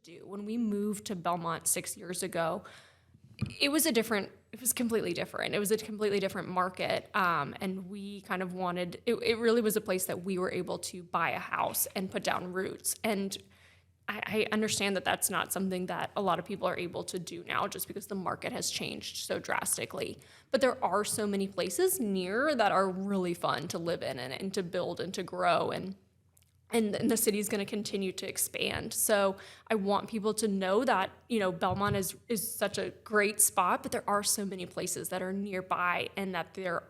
do. When we moved to Belmont 6 years ago, it was completely different. It was a completely different market. And we kind of wanted, it really was a place that we were able to buy a house and put down roots. And I understand that that's not something that a lot of people are able to do now just because the market has changed so drastically. But there are so many places near that are really fun to live in and to build and to grow. And the city is going to continue to expand. So I want people to know that, Belmont is such a great spot, but there are so many places that are nearby and that they're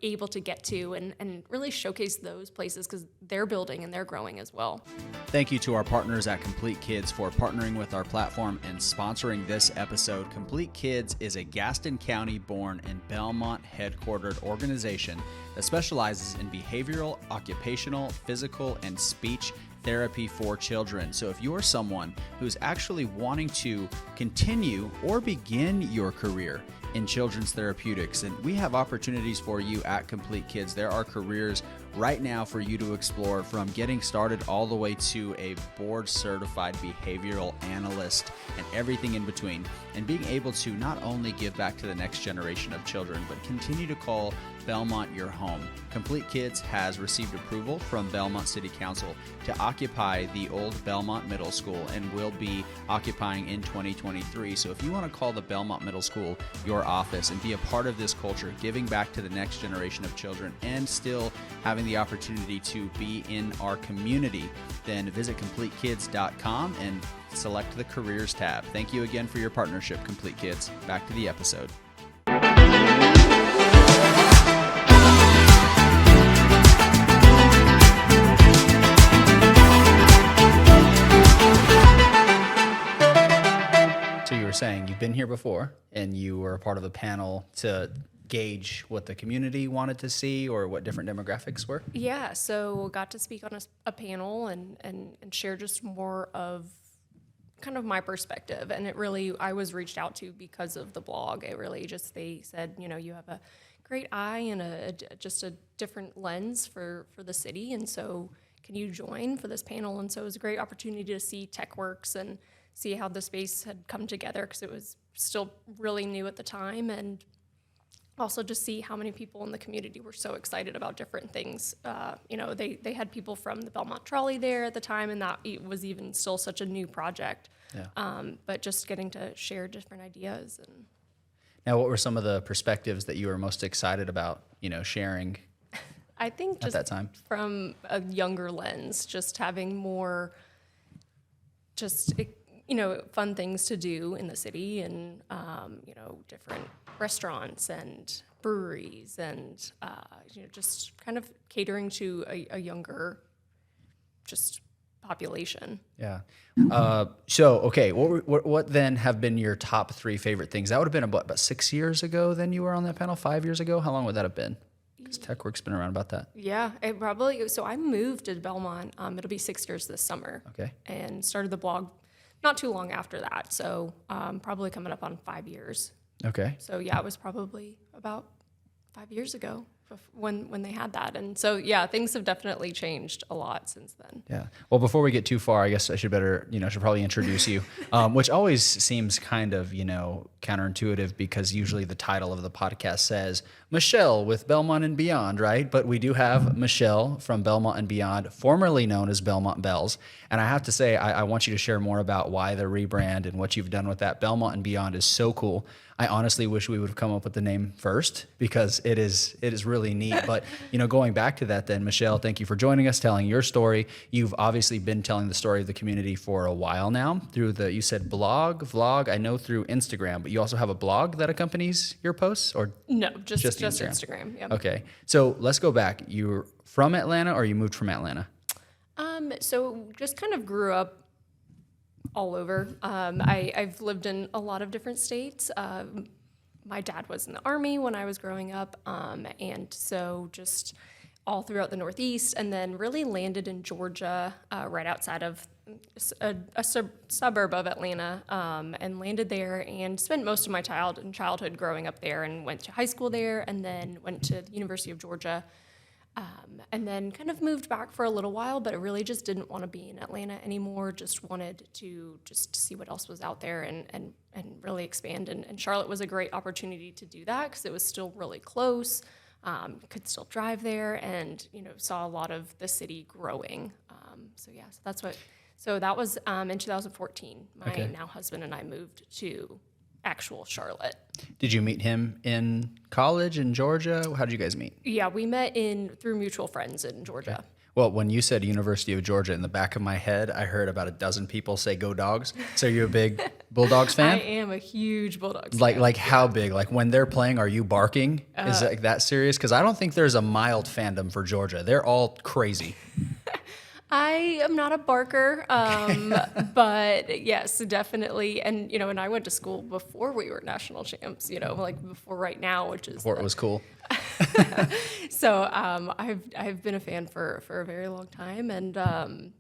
able to get to and really showcase those places because they're building and they're growing as well. Thank you to our partners at Complete Kids for partnering with our platform and sponsoring this episode. Complete Kids is a Gaston County born and Belmont headquartered organization that specializes in behavioral, occupational, physical, and speech therapy for children. So if you're someone who's actually wanting to continue or begin your career in children's therapeutics, and we have opportunities for you at Complete Kids. There are careers right now for you to explore, from getting started all the way to a board certified behavioral analyst and everything in between, and being able to not only give back to the next generation of children, but continue to call Belmont your home. Complete Kids has received approval from Belmont City Council to occupy the old Belmont Middle School and will be occupying in 2023. So if you want to call the Belmont Middle School your office and be a part of this culture, giving back to the next generation of children and still having the opportunity to be in our community, then visit CompleteKids.com and select the Careers tab. Thank you again for your partnership, Complete Kids. Back to the episode. So you were saying you've been here before and you were a part of a panel to gauge what the community wanted to see or what different demographics were? Yeah, so got to speak on a panel and share just more of kind of my perspective. And it really, I was reached out to because of the blog. It really just, they said, you have a great eye and just a different lens for the city. And so can you join for this panel? And so it was a great opportunity to see TechWorks and see how the space had come together because it was still really new at the time, and also just see how many people in the community were so excited about different things. They had people from the Belmont Trolley there at the time, and that it was even still such a new project. Yeah. But just getting to share different ideas. And now, what were some of the perspectives that you were most excited about, sharing? I think just at that time from a younger lens, just having more, fun things to do in the city, and different restaurants and breweries, and just kind of catering to a younger just population. Yeah. Okay. What then have been your top 3 favorite things? That would have been about 6 years ago. Then you were on that panel. 5 years ago. How long would that have been? Because TechWorks been around about that. Yeah, it probably. So I moved to Belmont. It'll be 6 years this summer. Okay. And started the blog not too long after that. So probably coming up on 5 years. Okay. So yeah, it was probably about 5 years ago when they had that. And so yeah, things have definitely changed a lot since then. Yeah. Well, before we get too far, I guess I should probably introduce you, which always seems kind of, counterintuitive, because usually the title of the podcast says Michelle with Belmont and Beyond, right? But we do have Michelle from Belmont and Beyond, formerly known as Belmont Bells. And I have to say, I want you to share more about why the rebrand and what you've done with that. Belmont and Beyond is so cool. I honestly wish we would have come up with the name first, because it is really neat. But, going back to that then, Michelle, thank you for joining us, telling your story. You've obviously been telling the story of the community for a while now through you said vlog, I know through Instagram, but you also have a blog that accompanies your posts, or? No, just Instagram. Yeah. Okay. So let's go back. You're from Atlanta, or you moved from Atlanta? So just kind of grew up all over. I've lived in a lot of different states. My dad was in the Army when I was growing up, and so just all throughout the Northeast, and then really landed in Georgia, right outside of a suburb of Atlanta, and landed there and spent most of my childhood growing up there, and went to high school there, and then went to the University of Georgia. And then kind of moved back for a little while, but I really just didn't want to be in Atlanta anymore. Just wanted to just see what else was out there and really expand. And Charlotte was a great opportunity to do that because it was still really close. Could still drive there and, saw a lot of the city growing. So that was in 2014. My now husband and I moved to actual Charlotte. Did you meet him in college in Georgia? How did you guys meet? Yeah, we met through mutual friends in Georgia. Okay. Well, when you said University of Georgia, in the back of my head, I heard about a dozen people say "Go Dogs." So you're a big Bulldogs fan? I am a huge Bulldogs fan. Like how big? Like when they're playing, are you barking? Is it like that serious? Because I don't think there's a mild fandom for Georgia. They're all crazy. I am not a barker, but yes, definitely. And, and I went to school before we were national champs, like before right now, which is... Before it was cool. So I've been a fan for a very long time, and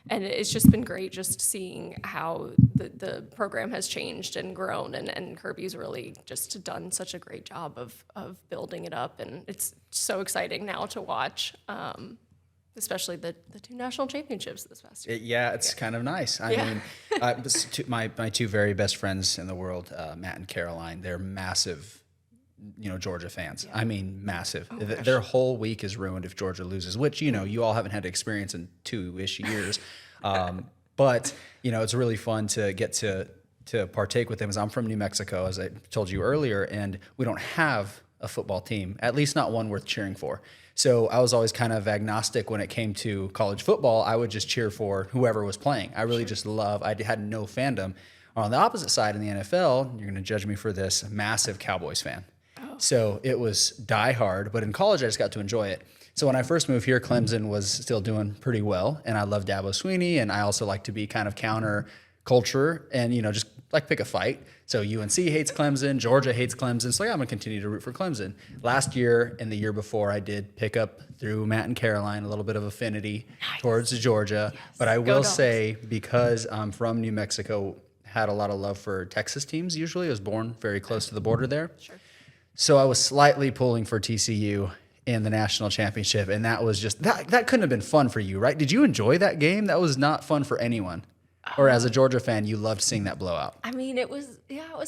it's just been great just seeing how the program has changed and grown, and Kirby's really just done such a great job of building it up, and it's so exciting now to watch. Especially the two national championships this past year. Yeah, it's kind of nice. I mean, my two very best friends in the world, Matt and Caroline, they're massive, Georgia fans. Yeah. I mean, massive. Oh, their whole week is ruined if Georgia loses, which, you all haven't had experience in 2-ish years. But, it's really fun to get to partake with them. As I'm from New Mexico, as I told you earlier, and we don't have a football team, at least not one worth cheering for. So I was always kind of agnostic when it came to college football. I would just cheer for whoever was playing. I really just I had no fandom. On the opposite side in the NFL, you're going to judge me for this, massive Cowboys fan. Oh. So it was die hard, but in college I just got to enjoy it. So when I first moved here, Clemson was still doing pretty well, and I love Dabo Swinney, and I also like to be kind of counter culture and, just like pick a fight. So UNC hates Clemson, Georgia hates Clemson. So I'm going to continue to root for Clemson. Last year and the year before, I did pick up through Matt and Caroline a little bit of affinity towards Georgia. Yes. But I will say, because I'm from New Mexico, had a lot of love for Texas teams usually. I was born very close to the border there. Sure. So I was slightly pulling for TCU in the national championship. And that was just, that couldn't have been fun for you, right? Did you enjoy that game? That was not fun for anyone. Or as a Georgia fan, you loved seeing that blowout? I mean, it was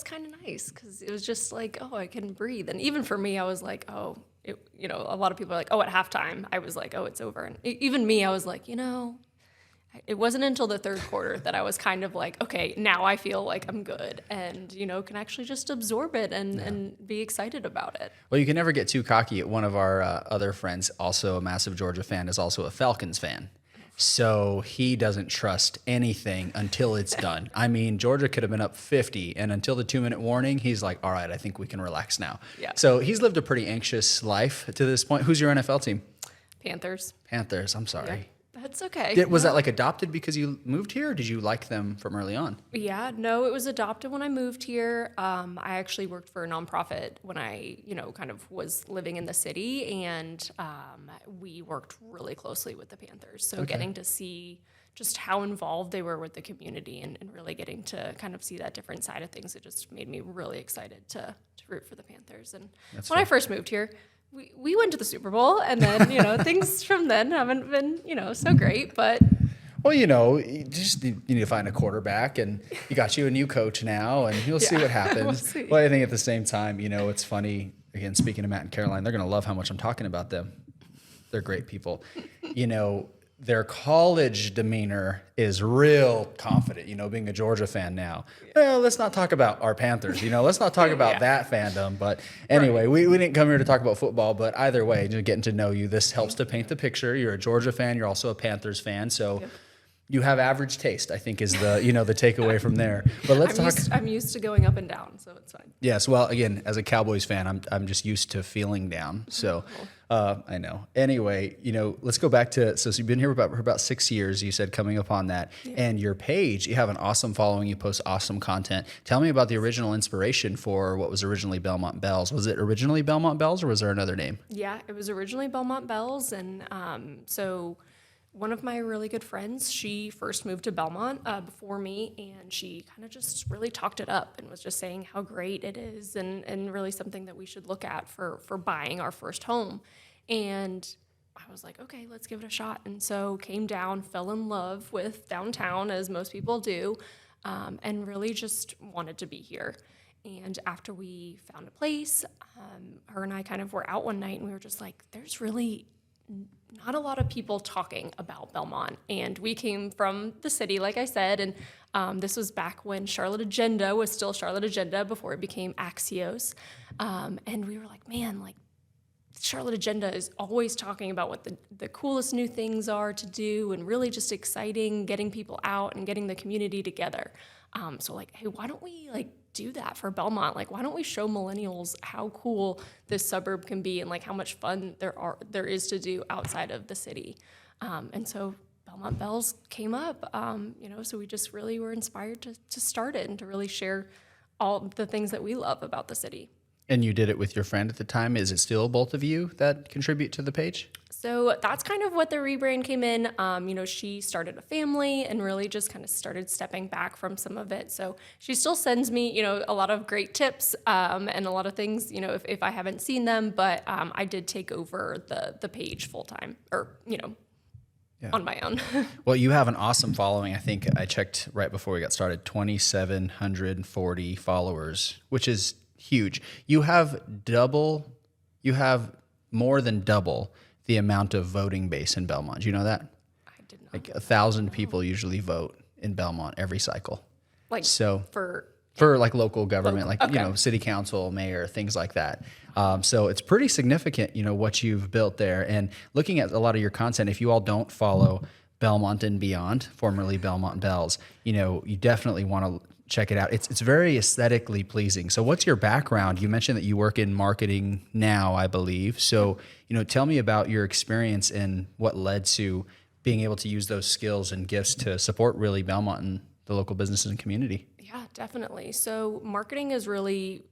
kind of nice because it was just like, oh, I can breathe. And even for me, I was like, oh, a lot of people are like, oh, at halftime, I was like, oh, it's over. And even me, I was like, it wasn't until the third quarter that I was kind of like, okay, now I feel like I'm good and, can actually just absorb it and be excited about it. Well, you can never get too cocky. One of our other friends, also a massive Georgia fan, is also a Falcons fan. So he doesn't trust anything until it's done. I mean, Georgia could have been up 50, and until the 2-minute warning, he's like, all right, I think we can relax now. Yeah. So he's lived a pretty anxious life to this point. Who's your NFL team? Panthers. I'm sorry. Yeah. That's okay. Was that like adopted because you moved here, or did you like them from early on? Yeah, no, it was adopted when I moved here. I actually worked for a nonprofit when I, kind of was living in the city, and we worked really closely with the Panthers. So getting to see just how involved they were with the community and really getting to kind of see that different side of things, it just made me really excited to root for the Panthers. And when I first moved here, we went to the Super Bowl, and then, things from then haven't been, so great, but... Well, you just need to find a quarterback, and you got you a new coach now, and you'll see what happens. We'll see. Well, I think at the same time, it's funny, again, speaking to Matt and Caroline, they're going to love how much I'm talking about them. They're great people. Their college demeanor is real confident, being a Georgia fan now. Well, let's not talk about our Panthers, let's not talk about that fandom. But anyway, we didn't come here to talk about football, but either way, just getting to know you, this helps to paint the picture. You're a Georgia fan, you're also a Panthers fan, so you have average taste, I think, is the the takeaway from there. But let's talk. I'm used to going up and down, so it's fine. Yes, well, again, as a Cowboys fan, I'm just used to feeling down. So I know. Anyway, let's go back to so you've been here for about 6 years. You said coming upon that, and your page, you have an awesome following. You post awesome content. Tell me about the original inspiration for what was originally Belmont Bells. Was it originally Belmont Bells, or was there another name? Yeah, it was originally Belmont Bells, and so. One of my really good friends, she first moved to Belmont before me, and she kind of just really talked it up and was just saying how great it is and really something that we should look at for buying our first home. And I was like, okay, let's give it a shot. And so came down, fell in love with downtown, as most people do, and really just wanted to be here. And after we found a place, her and I kind of were out one night and we were just like, there's really not a lot of people talking about Belmont. And we came from the city, like I said, and this was back when Charlotte Agenda was still Charlotte Agenda before it became Axios. And we were like, man, like Charlotte Agenda is always talking about what the coolest new things are to do and really just exciting, getting people out and getting the community together. So like, hey, why don't we like do that for Belmont? Like, why don't we show millennials how cool this suburb can be and like how much fun there is to do outside of the city? And so Belmont Bells came up, so we just really were inspired to start it and to really share all the things that we love about the city. And you did it with your friend at the time. Is it still both of you that contribute to the page? So that's kind of what the rebrand came in. She started a family and really just kind of started stepping back from some of it. So she still sends me, a lot of great tips and a lot of things, if I haven't seen them. But I did take over the page full time on my own. Well, you have an awesome following. I think I checked right before we got started, 2,740 followers, which is huge. You have more than double the amount of voting base in Belmont. Do you know that? I did not. Like 1,000 people usually vote in Belmont every cycle. Like so for like local government, city council, mayor, things like that. So it's pretty significant, what you've built there. And looking at a lot of your content, if you all don't follow Belmont and Beyond, formerly Belmont Bells, you definitely want to check it out. It's very aesthetically pleasing. So what's your background? You mentioned that you work in marketing now, I believe. So, tell me about your experience and what led to being able to use those skills and gifts to support really Belmont and the local businesses and community. Yeah, definitely. So marketing is really,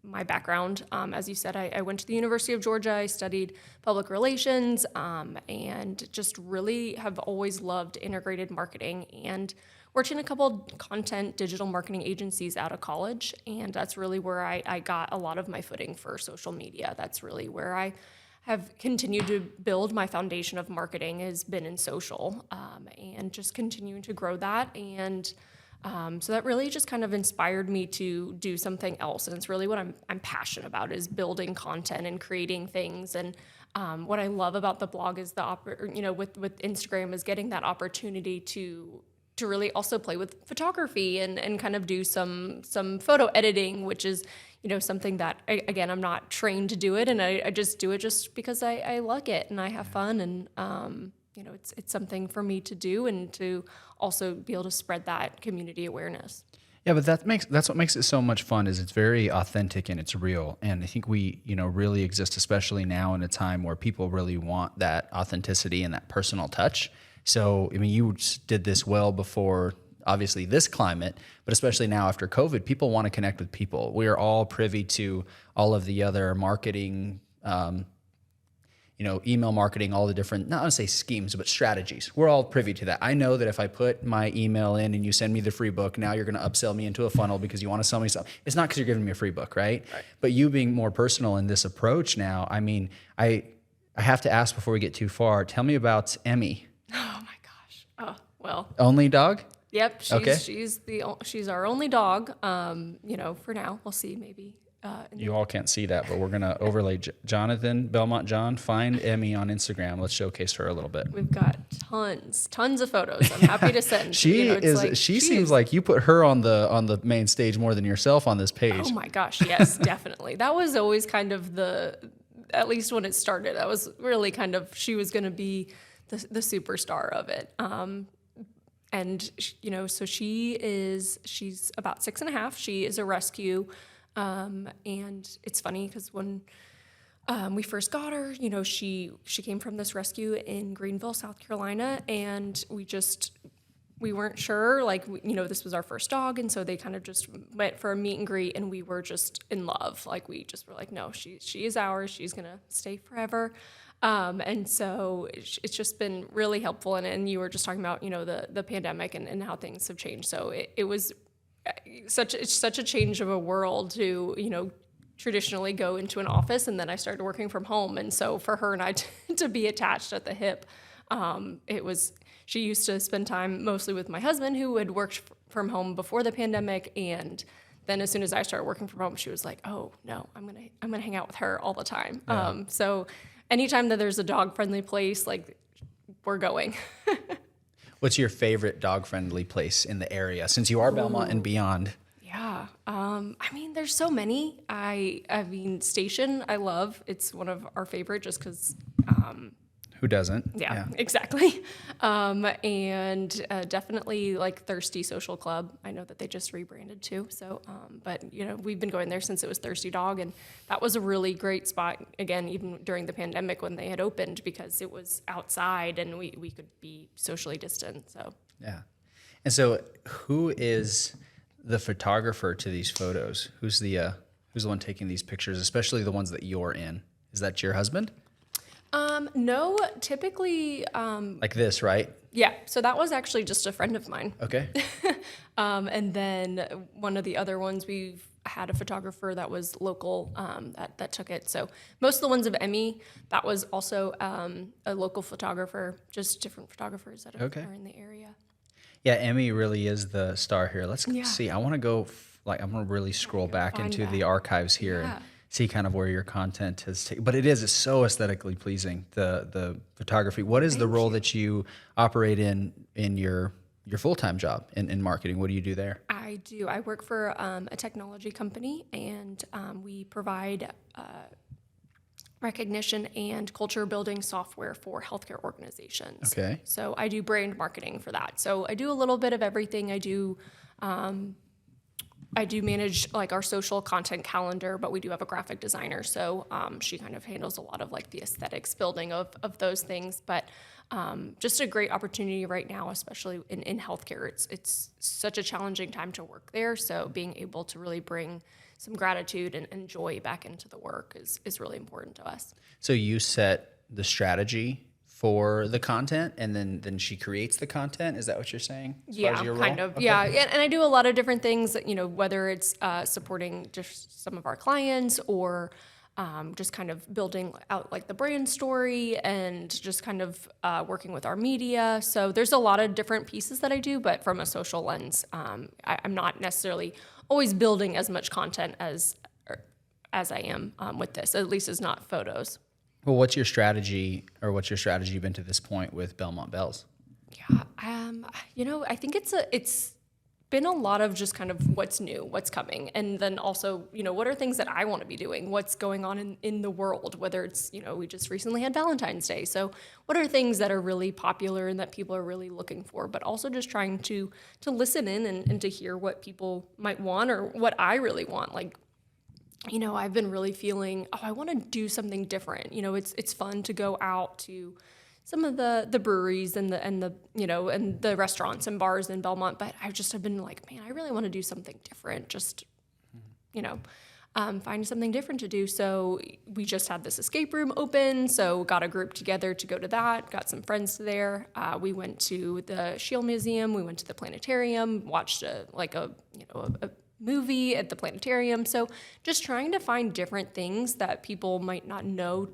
my background. As you said, I went to the University of Georgia. I studied public relations and just really have always loved integrated marketing and worked in a couple content digital marketing agencies out of college. And that's really where I got a lot of my footing for social media. That's really where I have continued to build my foundation of marketing has been in social and just continuing to grow that. And so that really just kind of inspired me to do something else. And it's really what I'm passionate about is building content and creating things. And what I love about the blog is with Instagram is getting that opportunity to really also play with photography and kind of do some photo editing, which is, something that, again, I'm not trained to do it. And I just do it just because I like it and I have fun. And, it's something for me to do and to also be able to spread that community awareness. Yeah, but that's what makes it so much fun is it's very authentic and it's real. And I think we, really exist, especially now in a time where people really want that authenticity and that personal touch. So, you did this well before, obviously, this climate, but especially now after COVID, people want to connect with people. We are all privy to all of the other marketing, email marketing, all the different, not to say schemes, but strategies. We're all privy to that. I know that if I put my email in and you send me the free book, now you're going to upsell me into a funnel because you want to sell me something. It's not because you're giving me a free book, right? But you being more personal in this approach now, I have to ask before we get too far, tell me about Emmie. Oh my gosh. Oh, well. Only dog? Yep. She's our only dog. For now, we'll see maybe. You all can't see that, but we're going to overlay Jonathan, Belmont John, find Emmie on Instagram. Let's showcase her a little bit. We've got tons of photos. I'm happy to send. She seems like you put her on the main stage more than yourself on this page. Oh my gosh. Yes, definitely. That was always kind of at least when it started, that was really kind of, she was going to be the superstar of it. So she's about 6.5. She is a rescue. And it's funny because when we first got her, she came from this rescue in Greenville, South Carolina, and we weren't sure, this was our first dog, and so they kind of just went for a meet and greet, and we were just in love. We just were like, no, she is ours. She's gonna stay forever. And so it's just been really helpful. And you were just talking about, the pandemic and how things have changed. So it was such a change of a world to, traditionally go into an office, and then I started working from home. And so for her and I to be attached at the hip, she used to spend time mostly with my husband, who had worked from home before the pandemic. And then as soon as I started working from home, she was like, oh no, I'm gonna hang out with her all the time. Yeah. So anytime that there's a dog friendly place, like, we're going. What's your favorite dog friendly place in the area, since you are Belmont and Beyond? Yeah. I mean, there's so many. I mean, Station, I love. It's one of our favorite just because. Who doesn't? Yeah, exactly. And definitely like Thirsty Social Club. I know that they just rebranded too. So, but we've been going there since it was Thirsty Dog, and that was a really great spot. Again, even during the pandemic when they had opened, because it was outside and we could be socially distant. So. Yeah. And so, who is the photographer to these photos? Who's the one taking these pictures, especially the ones that you're in? Is that your husband? No, typically. Like this, right? Yeah. So that was actually just a friend of mine. Okay. And then one of the other ones, we've had a photographer that was local that took it. So most of the ones of Emmie, that was also a local photographer, just different photographers that are in the area. Yeah, Emmie really is the star here. Let's see. I want to go, I'm going to really scroll back into the archives here and see kind of where your content has taken. But it's so aesthetically pleasing, the photography. What is the role that you operate in your full-time job in marketing? What do you do there? I do. I work for a technology company, and we provide recognition and culture building software for healthcare organizations. Okay. So I do brand marketing for that. So I do a little bit of everything. I do manage like our social content calendar, but we do have a graphic designer. So she kind of handles a lot of like the aesthetics building of those things. But just a great opportunity right now, especially in healthcare. It's such a challenging time to work there. So being able to really bring some gratitude and joy back into the work is really important to us. So you set the strategy for the content, and then she creates the content. Is that what you're saying? Yeah, kind of. Okay. Yeah, and I do a lot of different things. Whether it's supporting just some of our clients or just kind of building out like the brand story and just kind of working with our media. So there's a lot of different pieces that I do, but from a social lens, I'm not necessarily always building as much content as I am with this. At least it's not photos. Well, what's your strategy been to this point with Belmont Bells? Yeah, I think it's been a lot of just kind of what's new, what's coming, and then also, what are things that I want to be doing, what's going on in the world, whether it's, we just recently had Valentine's Day, so what are things that are really popular and that people are really looking for, but also just trying to listen in and to hear what people might want or what I really want, like. I've been really feeling, I want to do something different. It's fun to go out to some of the breweries and the restaurants and bars in Belmont, but I just have been like, man, I really want to do something different. Just, find something different to do. So we just had this escape room open, so got a group together to go to that. Got some friends there. We went to the Shield Museum. We went to the planetarium. Watched a movie at the planetarium. So just trying to find different things that people might not know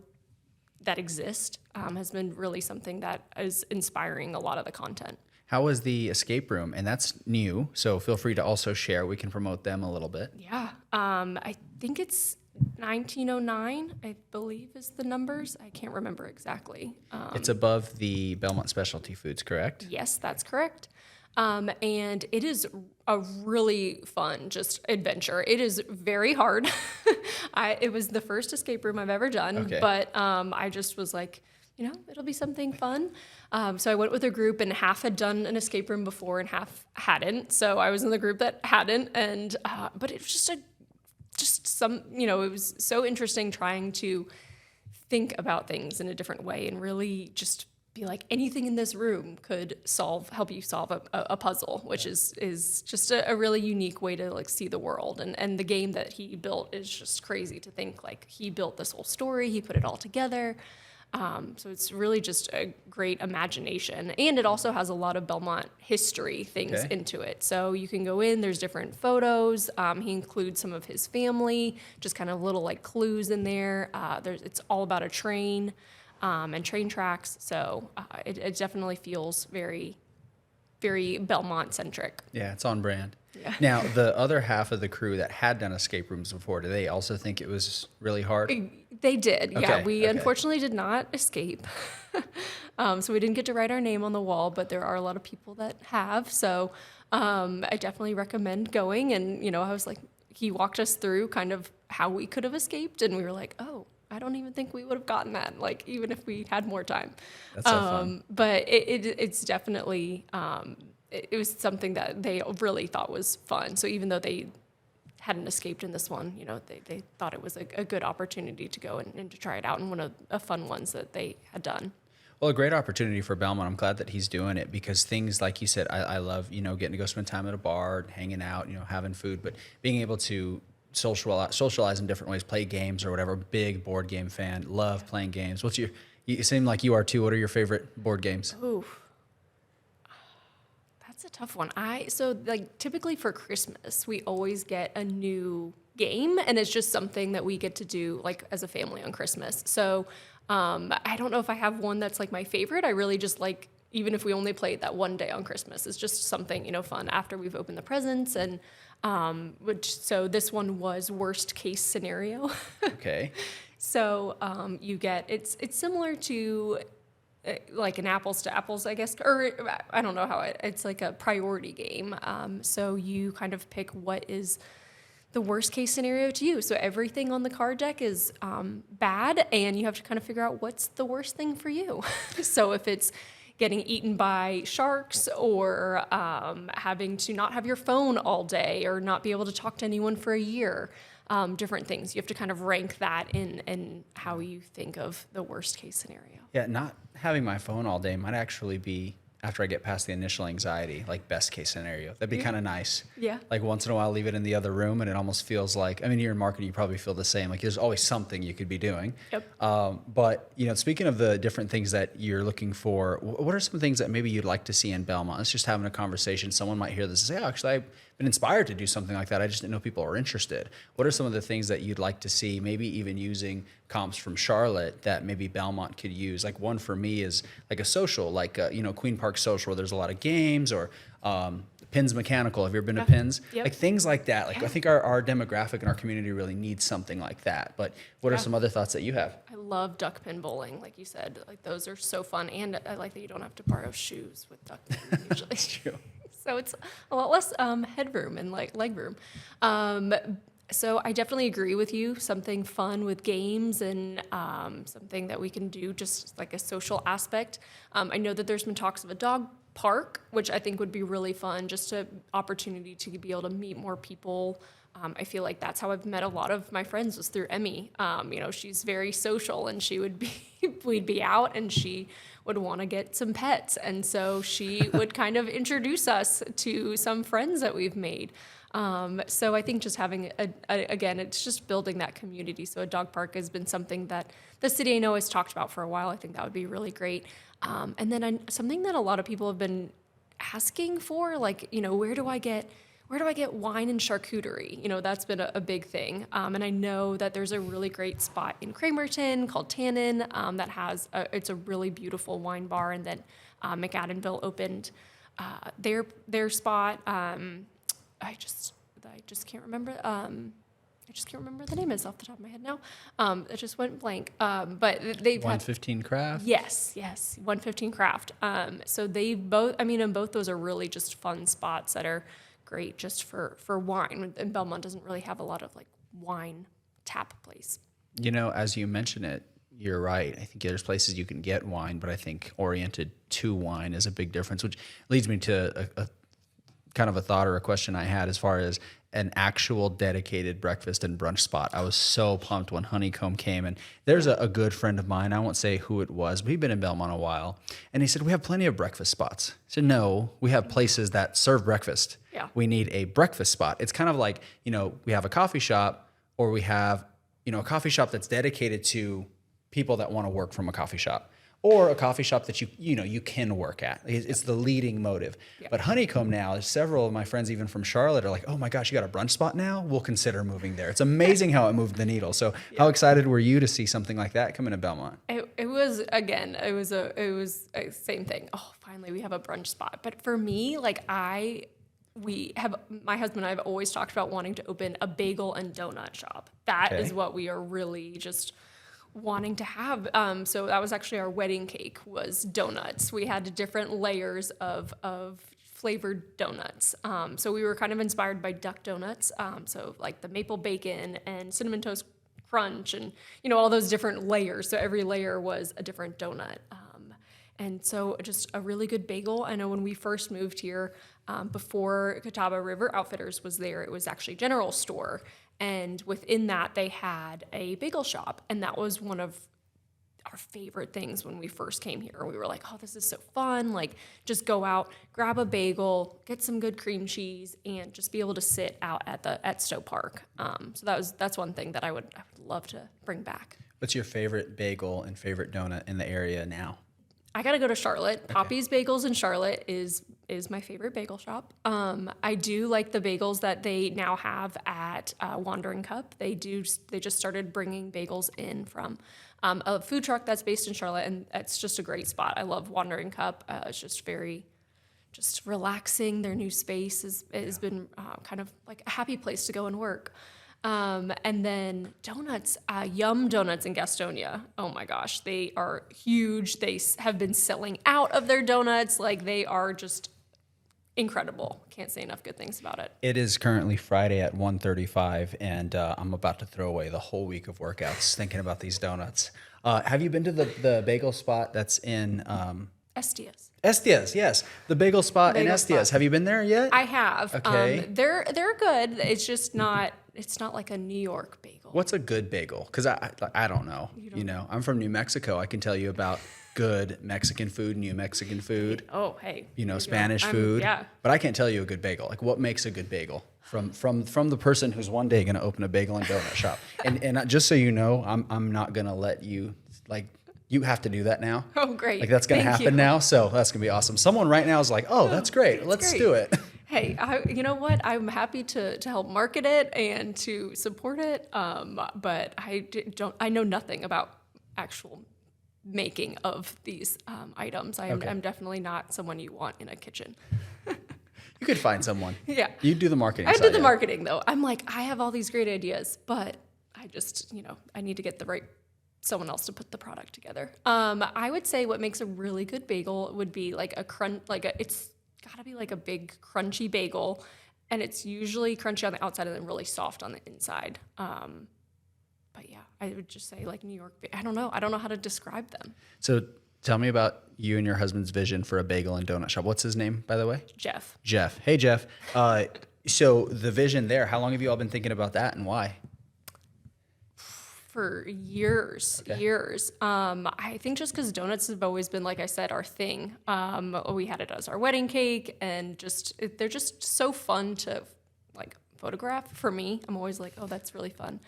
that exist has been really something that is inspiring a lot of the content. How was the escape room? And that's new, so feel free to also share. We can promote them a little bit. Yeah. I think it's 1909, I believe is the numbers. I can't remember exactly. It's above the Belmont Specialty Foods, correct? Yes, that's correct. And it is a really fun just adventure. It is very hard. It was the first escape room I've ever done, but I just was like, it'll be something fun. So I went with a group, and half had done an escape room before and half hadn't. So I was in the group that hadn't, and but it was it was so interesting trying to think about things in a different way and really just be like, anything in this room could help you solve a puzzle, which is just a really unique way to like see the world. And the game that he built is just crazy to think like he built this whole story, he put it all together. So it's really just a great imagination. And it also has a lot of Belmont history things into it. So you can go in, there's different photos. He includes some of his family, just kind of little like clues in there. It's all about a train and train tracks. So it definitely feels very, very Belmont centric. Yeah, it's on brand. Yeah. Now, the other half of the crew that had done escape rooms before, do they also think it was really hard? They did. Yeah, Okay, we okay. unfortunately did not escape. So we didn't get to write our name on the wall, but there are a lot of people that have. So I definitely recommend going. And, I was like, he walked us through kind of how we could have escaped. And we were like, oh, I don't even think we would have gotten that, like, even if we had more time. That's so fun. But it's definitely, it was something that they really thought was fun. So even though they hadn't escaped in this one, they thought it was a good opportunity to go and to try it out, and one of the fun ones that they had done. Well, a great opportunity for Belmont. I'm glad that he's doing it, because things like you said, I love, getting to go spend time at a bar, hanging out, having food, but being able to socialize in different ways, play games or whatever. Big board game fan, love playing games. You seem like you are too. What are your favorite board games? Ooh. That's a tough one. Typically for Christmas, we always get a new game, and it's just something that we get to do like as a family on Christmas. So I don't know if I have one that's like my favorite. I really just like, even if we only play it that one day on Christmas, it's just something, fun after we've opened the presents. And so this one was worst case scenario. Okay. So it's similar to like an apples to apples, I guess, or I don't know how it's like a priority game. So you kind of pick what is the worst case scenario to you. So everything on the card deck is bad, and you have to kind of figure out what's the worst thing for you. So if it's getting eaten by sharks, or having to not have your phone all day, or not be able to talk to anyone for a year, different things. You have to kind of rank that in how you think of the worst case scenario. Yeah, not having my phone all day might actually be, after I get past the initial anxiety, like best case scenario. That'd be kind of nice. Yeah. Like once in a while, leave it in the other room, and it almost feels like, you're in marketing, you probably feel the same. Like there's always something you could be doing. Yep. But, speaking of the different things that you're looking for, what are some things that maybe you'd like to see in Belmont? It's just having a conversation. Someone might hear this and say, oh, actually, I've been inspired to do something like that. I just didn't know people are interested. What are some of the things that you'd like to see, maybe even using comps from Charlotte that maybe Belmont could use? Like one for me is like a social, like, Queen Park Social, where there's a lot of games, or Pins Mechanical. Have you ever been to Pins? Yep. Like things like that. Like I think our demographic and our community really needs something like that. But what are some other thoughts that you have? I love duck pin bowling, like you said. Like those are so fun, and I like that you don't have to borrow shoes with duck pins usually. That's true. So it's a lot less headroom and like leg room. So I definitely agree with you. Something fun with games, and something that we can do just like a social aspect. I know that there's been talks of a dog park, which I think would be really fun, just an opportunity to be able to meet more people. I feel like that's how I've met a lot of my friends, was through Emmie. She's very social, and we'd be out, and she would want to get some pets. And so she would kind of introduce us to some friends that we've made. So I think just having, again, it's just building that community. So a dog park has been something that the city I know has talked about for a while. I think that would be really great. And then something that a lot of people have been asking for, like, where do I get wine and charcuterie? That's been a big thing. And I know that there's a really great spot in Cramerton called Tannin that has it's a really beautiful wine bar. And then McAdenville opened their spot. I just can't remember. I just can't remember the name is off the top of my head now. It just went blank. But they've 115 Craft. Yes, 115 Craft. So they both. And both those are really just fun spots that are great just for wine. And Belmont doesn't really have a lot of like wine tap place. As you mention it, you're right. I think there's places you can get wine, but I think oriented to wine is a big difference, which leads me to a kind of a thought or a question I had as far as an actual dedicated breakfast and brunch spot. I was so pumped when Honeycomb came, and there's a good friend of mine, I won't say who it was, but he'd been in Belmont a while, and he said, we have plenty of breakfast spots. I said, no, we have places that serve breakfast. Yeah. We need a breakfast spot. It's kind of like, we have a coffee shop, or we have, a coffee shop that's dedicated to people that want to work from a coffee shop or a coffee shop that you can work at. It's the leading motive. Yeah. But Honeycomb now, several of my friends, even from Charlotte, are like, oh my gosh, you got a brunch spot now? We'll consider moving there. It's amazing how it moved the needle. So how excited were you to see something like that come into Belmont? It was a same thing. Oh, finally we have a brunch spot. But for me, like my husband and I have always talked about wanting to open a bagel and donut shop. That is what we are really just wanting to have. So that was actually our wedding cake was donuts. We had different layers of flavored donuts. So we were kind of inspired by duck donuts. So like the maple bacon and cinnamon toast crunch and, all those different layers. So every layer was a different donut. And so just a really good bagel. I know when we first moved here, before Catawba River Outfitters was there, it was actually General Store. And within that, they had a bagel shop. And that was one of our favorite things when we first came here. We were like, oh, this is so fun. Like, just go out, grab a bagel, get some good cream cheese, and just be able to sit out at Stowe Park. So that's one thing that I would love to bring back. What's your favorite bagel and favorite donut in the area now? I got to go to Charlotte. Okay. Poppy's Bagels in Charlotte is my favorite bagel shop. I do like the bagels that they now have at Wandering Cup. They just started bringing bagels in from a food truck that's based in Charlotte, and it's just a great spot. I love Wandering Cup. It's just very relaxing. Their new space has been kind of like a happy place to go and work. And then donuts, Yum Donuts in Gastonia. Oh my gosh, they are huge. They have been selling out of their donuts. Like, they are just incredible. Can't say enough good things about it. It is currently Friday at 1:35, and I'm about to throw away the whole week of workouts thinking about these donuts. Have you been to the bagel spot that's in Estias? Estias, yes. The bagel spot in Estias. Have you been there yet? I have. Okay. They're good. It's just not, it's not like a New York bagel. What's a good bagel? Because I don't know. I'm from New Mexico. I can tell you about good Mexican food, New Mexican food. Oh, hey. Spanish food. Yeah. But I can't tell you a good bagel. Like, what makes a good bagel? From the person who's one day going to open a bagel and donut shop. And just so you know, I'm not going to let you, like, you have to do that now. Oh, great. Like, that's going to happen now. So that's going to be awesome. Someone right now is like, oh, that's great. Let's do it. Hey, you know what? I'm happy to help market it and to support it. But I know nothing about actual making of these items. I'm definitely not someone you want in a kitchen. You could find someone. Yeah. You do the marketing. I do the marketing though. I'm like, I have all these great ideas, but I just, I need to get the right someone else to put the product together. I would say what makes a really good bagel would be like it's gotta be like a big crunchy bagel, and it's usually crunchy on the outside and then really soft on the inside. But yeah, I would just say like New York. I don't know how to describe them. So tell me about you and your husband's vision for a bagel and donut shop. What's his name, by the way? Jeff. Jeff. Hey, Jeff. So the vision there, how long have you all been thinking about that and why? For years. I think just because donuts have always been, like I said, our thing. We had it as our wedding cake, and they're just so fun to like photograph. For me, I'm always like, oh, that's really fun.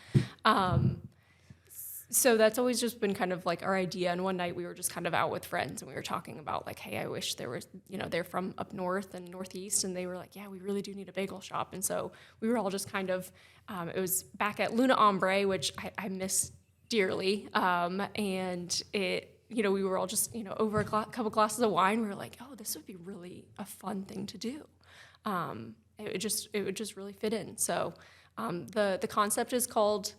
So that's always just been kind of like our idea. And one night we were just kind of out with friends and we were talking about like, hey, I wish there was, they're from up north and northeast. And they were like, yeah, we really do need a bagel shop. And so we were all just kind of, it was back at Luna Ombre, which I miss dearly. And it, we were all just, over a couple glasses of wine. We were like, oh, this would be really a fun thing to do. It would just really fit in. So the concept is called,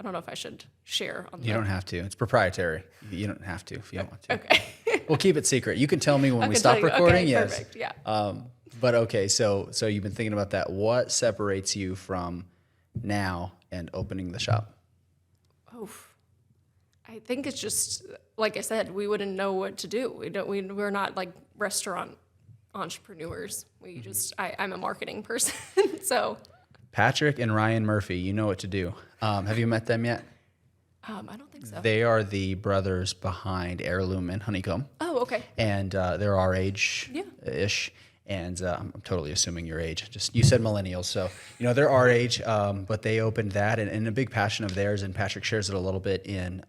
I don't know if I should share on that. You don't have to. It's proprietary. You don't have to if you don't want to. Okay. We'll keep it secret. You can tell me when we stop recording. Okay, yes. Perfect. Yeah. But okay, so you've been thinking about that. What separates you from now and opening the shop? Oh, I think it's just like I said. We wouldn't know what to do. We're not like restaurant entrepreneurs. We just I'm a marketing person, so. Patrick and Ryan Murphy, you know what to do. Have you met them yet? I don't think so. They are the brothers behind Heirloom and Honeycomb. Oh, okay. And they're our age-ish. And I'm totally assuming your age. Just you said millennials, so they're our age, but they opened that, and a big passion of theirs. And Patrick shares it a little bit in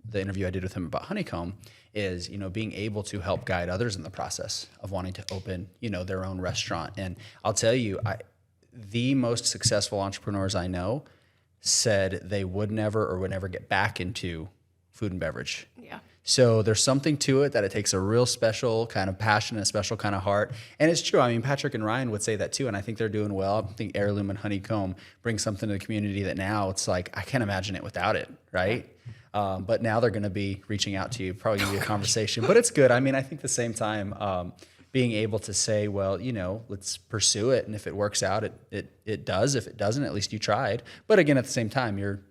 the interview I did with him about Honeycomb. Is being able to help guide others in the process of wanting to open their own restaurant. And I'll tell you, the most successful entrepreneurs I know said they would never get back into food and beverage. Yeah. So there's something to it that it takes a real special kind of passion and a special kind of heart. And it's true. I mean, Patrick and Ryan would say that too. And I think they're doing well. I think Heirloom and Honeycomb bring something to the community that now it's like, I can't imagine it without it. Right. But now they're going to be reaching out to you, probably give you a conversation, but it's good. I mean, I think at the same time, being able to say, well, let's pursue it. And if it works out, it does. If it doesn't, at least you tried. But again, at the same time, you're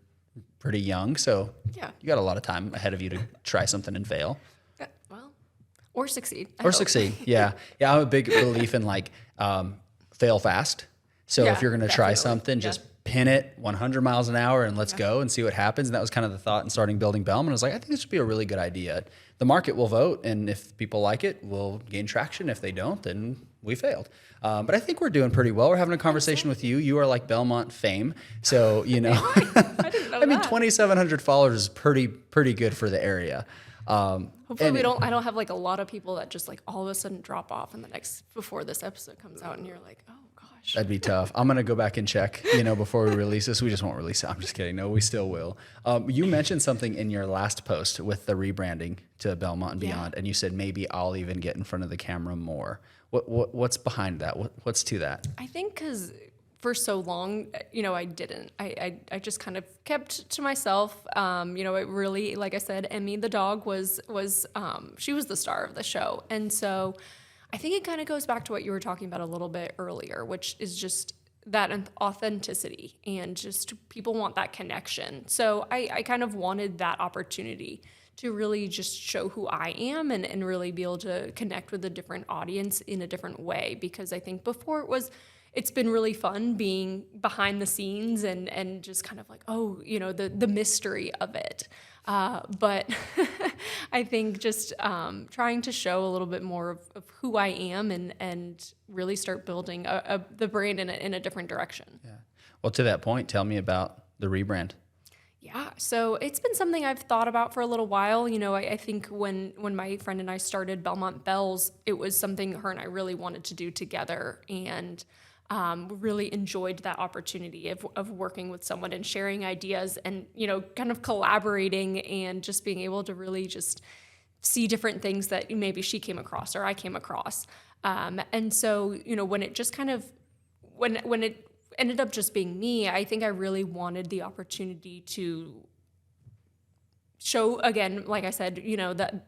pretty young, so yeah, you got a lot of time ahead of you to try something and fail. Yeah, well, or succeed. Or succeed. Yeah. Yeah. I'm a big belief in fail fast. So Yeah, if you're going to try something, just pin it 100 miles an hour and let's go and see what happens. And that was kind of the thought in starting Building Belmont. I was like, I think this would be a really good idea. The market will vote, and if people like it, we'll gain traction. If they don't, then we failed. But I think we're doing pretty well. We're having a conversation with you. You are like Belmont fame. So, I didn't know I mean, that. 2,700 followers is pretty good for the area. Hopefully I don't have like a lot of people that just like all of a sudden drop off before this episode comes out and you're like, oh gosh. That'd be tough. I'm going to go back and check, before we release this. We just won't release it. I'm just kidding. No, we still will. You mentioned something in your last post with the rebranding to Belmont Beyond, and you said maybe I'll even get in front of the camera more. What's behind that? What's to that? I think because for so long, I didn't. I just kind of kept to myself. It really, like I said, Emmie the dog was she was the star of the show, and so I think it kind of goes back to what you were talking about a little bit earlier, which is just that authenticity and just people want that connection. So I kind of wanted that opportunity to really just show who I am and really be able to connect with a different audience in a different way. Because I think before it's been really fun being behind the scenes and just kind of like, the mystery of it. But I think just trying to show a little bit more of who I am and really start building the brand in a different direction. Yeah. Well, to that point, tell me about the rebrand. Yeah, so it's been something I've thought about for a little while. I think when my friend and I started Belmont Bells, it was something her and I really wanted to do together, and really enjoyed that opportunity of working with someone and sharing ideas and, kind of collaborating and just being able to really just see different things that maybe she came across or I came across. And so, when it just kind of, when it ended up just being me, I think I really wanted the opportunity to show, again, like I said, that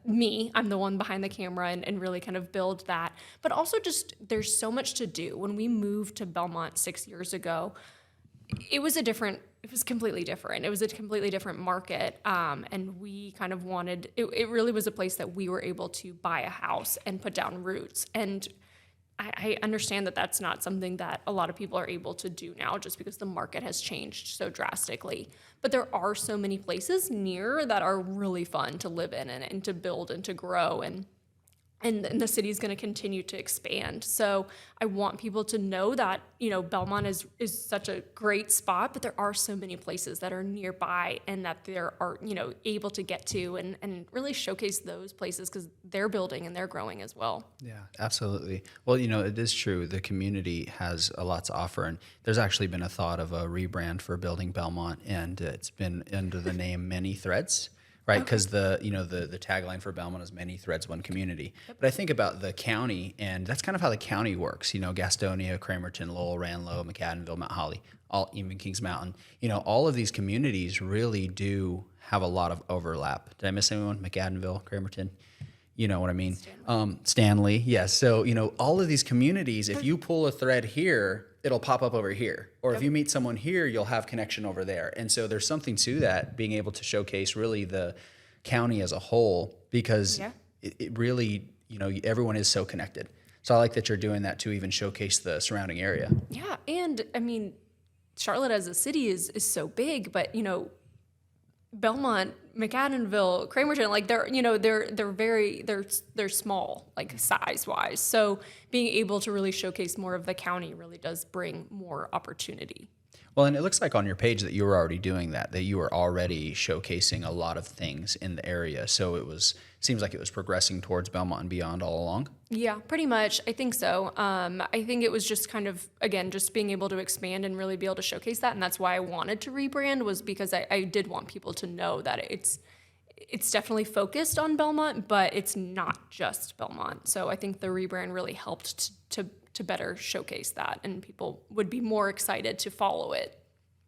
I'm the one behind the camera and really kind of build that. But also just there's so much to do. When we moved to Belmont 6 years ago, it was completely different. It was a completely different market. And we kind of wanted, it really was a place that we were able to buy a house and put down roots. And I understand that that's not something that a lot of people are able to do now just because the market has changed so drastically. But there are so many places near that are really fun to live in and to build and to grow. And the city is going to continue to expand. So I want people to know that, Belmont is such a great spot, but there are so many places that are nearby and that they are, able to get to and really showcase those places because they're building and they're growing as well. Yeah, absolutely. Well, it is true. The community has a lot to offer, and there's actually been a thought of a rebrand for Building Belmont, and it's been under the name Many Threads. Right, because the tagline for Belmont is many threads, one community. Yep. But I think about the county, and that's kind of how the county works. Gastonia, Cramerton, Lowell, Ranlow, McAdenville, Mount Holly, even Kings Mountain. All of these communities really do have a lot of overlap. Did I miss anyone? McAdenville, Cramerton. You know what I mean? Stanley, yes. So, all of these communities, if you pull a thread here, it'll pop up over here. Or if you meet someone here, you'll have connection over there. And so there's something to that, being able to showcase really the county as a whole, because it really, everyone is so connected. So I like that you're doing that to even showcase the surrounding area. Yeah, and I mean, Charlotte as a city is so big, but, Belmont, McAdenville, Cramerton, like they're small, like size wise. So being able to really showcase more of the county really does bring more opportunity. Well, and it looks like on your page that you were already doing that you were already showcasing a lot of things in the area. So seems like it was progressing towards Belmont and Beyond all along. Yeah, pretty much. I think so. I think it was just kind of, again, just being able to expand and really be able to showcase that. And that's why I wanted to rebrand, was because I did want people to know that it's definitely focused on Belmont, but it's not just Belmont. So I think the rebrand really helped to better showcase that, and people would be more excited to follow it.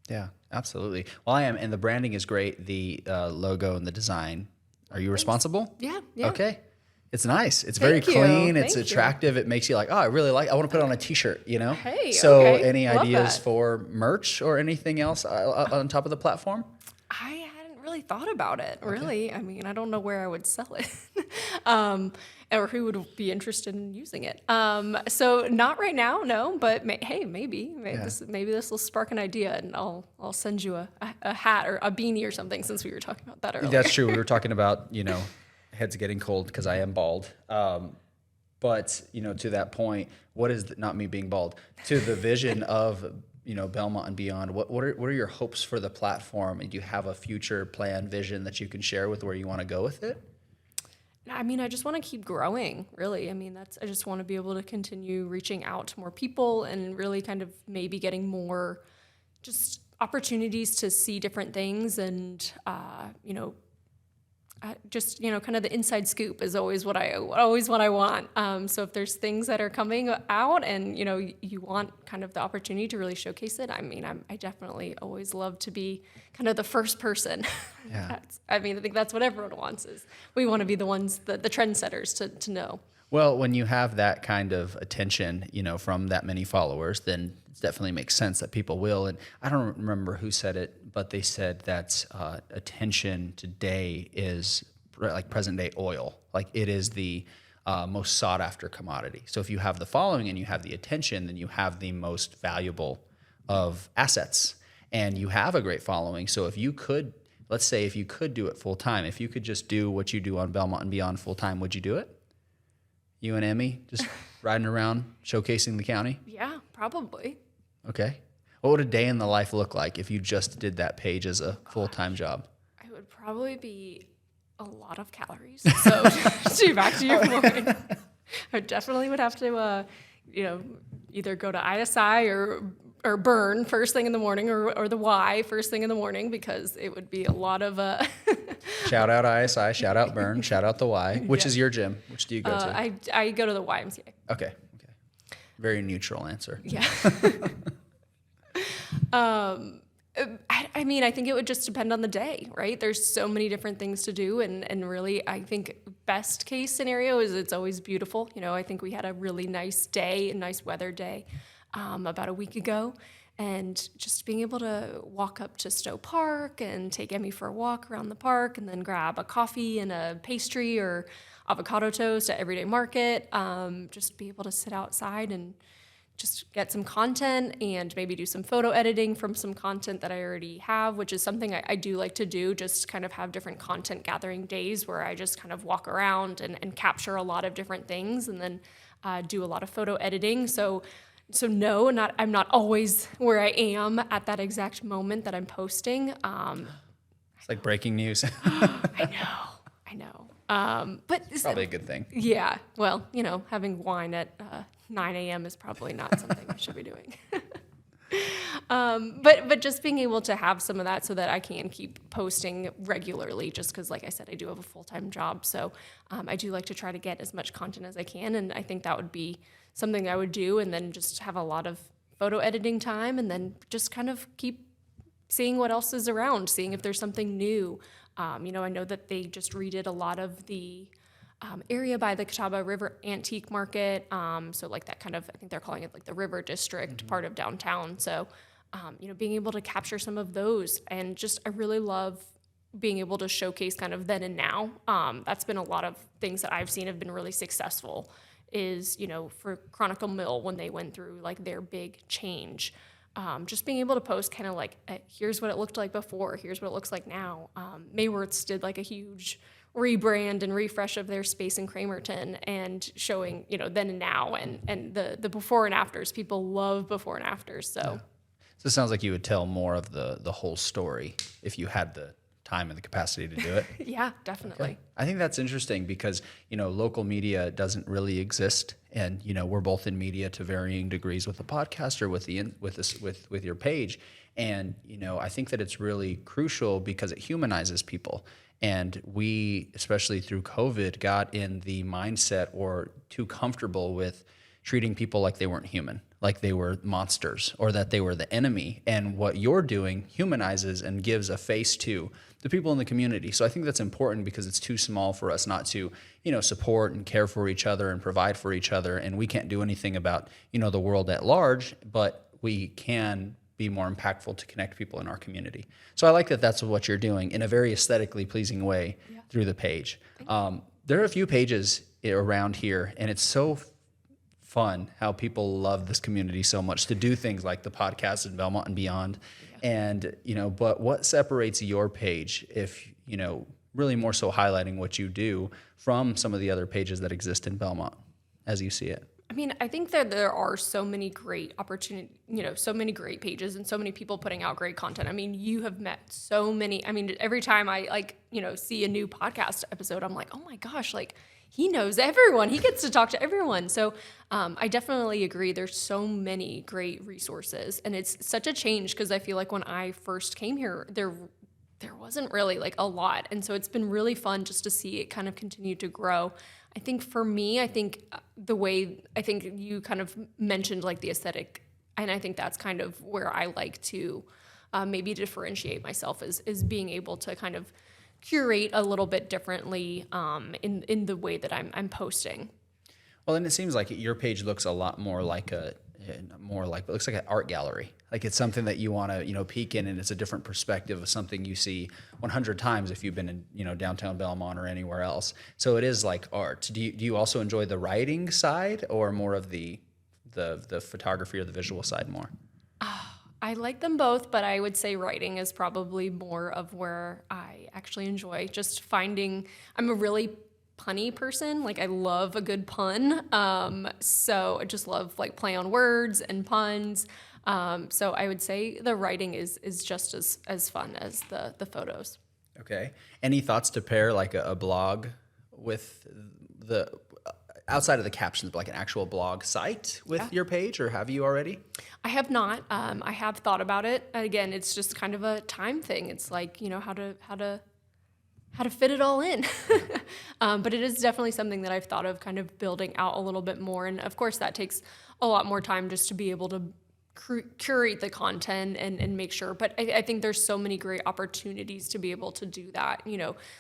Yeah, absolutely. Well, I am, and the branding is great. The logo and the design. Are you responsible? Yeah. Okay. It's nice. It's very Thank you. clean. It's Thank you. attractive. It makes you like, oh, I want to put it on a t-shirt, Hey, So okay. any Love ideas that. for merch or anything else on top of the platform? I hadn't really thought about it, really. I mean, I don't know where I would sell it, or who would be interested in using it. So not right now, no. But hey, maybe this will spark an idea, and I'll send you a hat or a beanie or something, since we were talking about that earlier. That's true. We were talking about, heads getting cold because I am bald. But, to that point, what is not me being bald, to the vision of, Belmont and Beyond, what are your hopes for the platform? And do you have a future plan, vision that you can share with where you want to go with it? I mean, I just want to keep growing, really. I mean, I just want to be able to continue reaching out to more people and really kind of maybe getting more just opportunities to see different things, and, just, kind of the inside scoop is always what I want. So if there's things that are coming out and, you want kind of the opportunity to really showcase it, I mean, I definitely always love to be kind of the first person. Yeah. I think that's what everyone wants, is we want to be the ones, the trendsetters to know. Well, when you have that kind of attention, from that many followers, then it definitely makes sense that people will. And I don't remember who said it, but they said that attention today is like present day oil. Like it is the most sought after commodity. So if you have the following and you have the attention, then you have the most valuable of assets, and you have a great following. So if you could, let's say if you could do it full time, if you could just do what you do on Belmont and Beyond full time, would you do it? You and Emmie just riding around showcasing the county? Yeah, probably. Okay. What would a day in the life look like if you just did that page as a full-time job? It would probably be a lot of calories. So back to your point, I definitely would have to, either go to ISI or burn first thing in the morning, or the Y first thing in the morning, because it would be a lot of Shout out ISI, shout out Burn, shout out the Y. Which is your gym? Which do you go to? I go to the YMCA. Okay. Very neutral answer. Yeah. I mean, I think it would just depend on the day, right? There's so many different things to do, and really, I think best case scenario is it's always beautiful. I think we had a really nice day, a nice weather day, about a week ago, and just being able to walk up to Stowe Park and take Emmie for a walk around the park, and then grab a coffee and a pastry or avocado toast at Everyday Market, just be able to sit outside and just get some content and maybe do some photo editing from some content that I already have, which is something I do like to do, just kind of have different content gathering days where I just kind of walk around and capture a lot of different things, and then do a lot of photo editing. So no, I'm not always where I am at that exact moment that I'm posting. It's like breaking news. I know. But it's probably a good thing. Yeah. Well, having wine at 9 a.m. is probably not something I should be doing. But just being able to have some of that so that I can keep posting regularly, just because, like I said, I do have a full-time job. So I do like to try to get as much content as I can. And I think that would be something I would do, and then just have a lot of photo editing time, and then just kind of keep seeing what else is around, seeing if there's something new. I know that they just redid a lot of the area by the Catawba River Antique Market. So like that kind of, I think they're calling it like the River District part of downtown. So, being able to capture some of those, and just, I really love being able to showcase kind of then and now. That's been a lot of things that I've seen have been really successful, is, for Chronicle Mill, when they went through like their big change. just being able to post kind of like, here's what it looked like before, here's what it looks like now. Mayworth's did like a huge rebrand and refresh of their space in Cramerton and showing, then and now and the before and afters. People love before and afters. So. Yeah. So it sounds like you would tell more of the whole story if you had the time and the capacity to do it. Yeah, definitely. Okay. I think that's interesting because, local media doesn't really exist. And, we're both in media to varying degrees with the podcast or with your page. And, I think that it's really crucial because it humanizes people. And we, especially through COVID, got in the mindset or too comfortable with treating people like they weren't human, like they were monsters or that they were the enemy. And what you're doing humanizes and gives a face to the people in the community. So I think that's important because it's too small for us not to, support and care for each other and provide for each other. And we can't do anything about, the world at large, but we can be more impactful to connect people in our community. So I like that that's what you're doing in a very aesthetically pleasing way through the page. There are a few pages around here, and it's so fun how people love this community so much to do things like the podcast and Belmont and Beyond. And, but what separates your page if, really more so highlighting what you do from some of the other pages that exist in Belmont as you see it? I mean, I think that there are so many great opportunities, so many great pages and so many people putting out great content. I mean, you have met so many. I mean, every time I see a new podcast episode, I'm like, oh my gosh, like he knows everyone. He gets to talk to everyone. So I definitely agree. There's so many great resources, and it's such a change because I feel like when I first came here, there wasn't really like a lot. And so it's been really fun just to see it kind of continue to grow. I think for me, the way you kind of mentioned like the aesthetic, and I think that's kind of where I like to maybe differentiate myself is being able to kind of curate a little bit differently in the way that I'm posting. Well, and it seems like your page looks a lot more like it looks like an art gallery. Like it's something that you want to, peek in, and it's a different perspective of something you see 100 times if you've been in, downtown Belmont or anywhere else. So it is like art. Do you also enjoy the writing side or more of the photography or the visual side more? I like them both, but I would say writing is probably more of where I actually enjoy just finding. I'm a really punny person. Like I love a good pun. So I just love like play on words and puns. So I would say the writing is just as fun as the photos. Okay. Any thoughts to pair like a blog with the outside of the captions, but like an actual blog site with your page, or have you already? I have not. I have thought about it. Again, it's just kind of a time thing. It's like, how to fit it all in. But it is definitely something that I've thought of kind of building out a little bit more. And of course that takes a lot more time just to be able to curate the content and make sure. But I think there's so many great opportunities to be able to do that.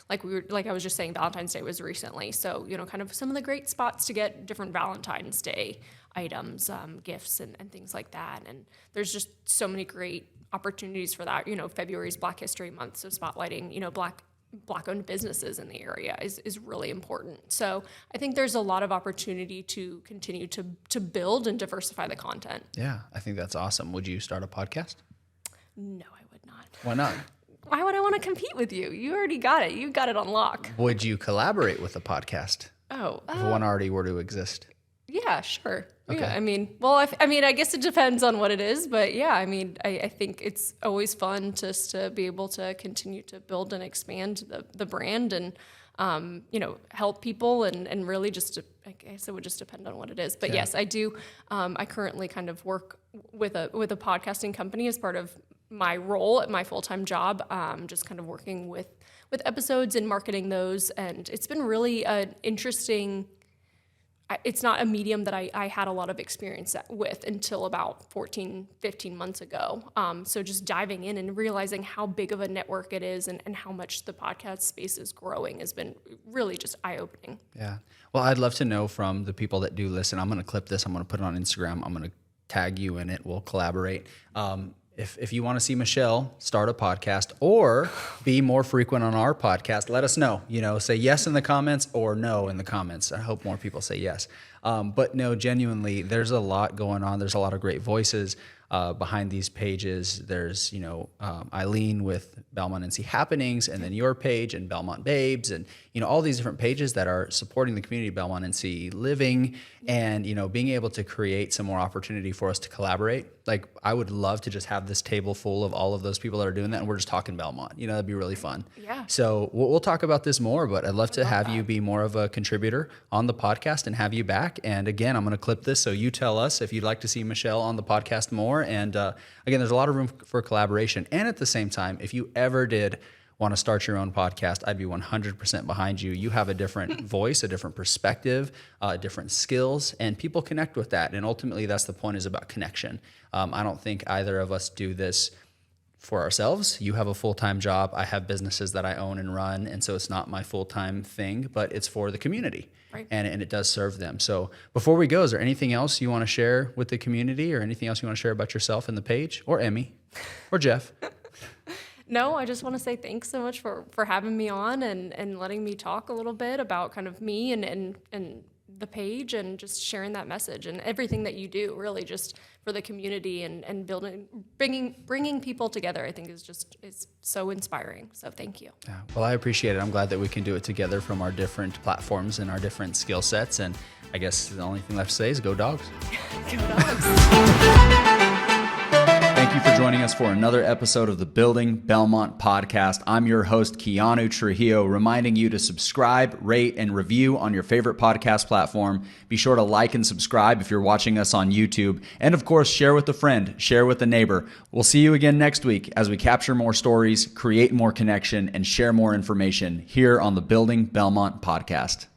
Like I was just saying, Valentine's Day was recently. So, kind of some of the great spots to get different Valentine's Day items, gifts and things like that. And there's just so many great opportunities for that. February is Black History Month. So spotlighting, Black-owned businesses in the area is really important. So I think there's a lot of opportunity to continue to build and diversify the content. Yeah, I think that's awesome. Would you start a podcast? No, I would not. Why not? Why would I want to compete with you? You already got it. You got it on lock. Would you collaborate with a podcast? Oh. If one already were to exist? Yeah, sure. Okay. Yeah, I guess it depends on what it is, but yeah, I think it's always fun just to be able to continue to build and expand the brand and, help people and really I guess it would just depend on what it is. But yes, I do. I currently kind of work with a podcasting company as part of my role at my full-time job, just kind of working with episodes and marketing those. And it's been really an interesting. It's not a medium that I had a lot of experience with until about 14, 15 months ago. So just diving in and realizing how big of a network it is and how much the podcast space is growing has been really just eye-opening. Yeah. Well, I'd love to know from the people that do listen. I'm going to clip this. I'm going to put it on Instagram. I'm going to tag you in it. We'll collaborate. If you want to see Michelle start a podcast or be more frequent on our podcast, let us know. Say yes in the comments or no in the comments. I hope more people say yes. But no, genuinely, there's a lot going on. There's a lot of great voices behind these pages. There's, Eileen with Belmont NC Happenings, and then your page and Belmont Babes, and, all these different pages that are supporting the community of Belmont NC living, and, being able to create some more opportunity for us to collaborate. Like, I would love to just have this table full of all of those people that are doing that, and we're just talking Belmont. That'd be really fun. Yeah. So we'll talk about this more, but I'd love to have you be more of a contributor on the podcast and have you back. And again, I'm going to clip this, so you tell us if you'd like to see Michelle on the podcast more. And again, there's a lot of room for collaboration. And at the same time, if you ever did want to start your own podcast, I'd be 100% behind you. You have a different voice, a different perspective, different skills, and people connect with that. And ultimately, that's the point, is about connection. I don't think either of us do this for ourselves. You have a full-time job. I have businesses that I own and run. And so it's not my full-time thing, but it's for the community. Right. And it does serve them. So before we go, is there anything else you want to share with the community, or anything else you want to share about yourself and the page, or Emmie or Jeff? No, I just want to say thanks so much for having me on and letting me talk a little bit about kind of me and the page, and just sharing that message and everything that you do, really just for the community and bringing people together. I think is so inspiring. So thank you. Yeah, well, I appreciate it. I'm glad that we can do it together from our different platforms and our different skill sets. And I guess the only thing left to say is go Dogs. Go Dogs. Thank you for joining us for another episode of the Building Belmont podcast. I'm your host, Keanu Trujillo, reminding you to subscribe, rate, and review on your favorite podcast platform. Be sure to like and subscribe if you're watching us on YouTube. And of course, share with a friend, share with a neighbor. We'll see you again next week as we capture more stories, create more connection, and share more information here on the Building Belmont podcast.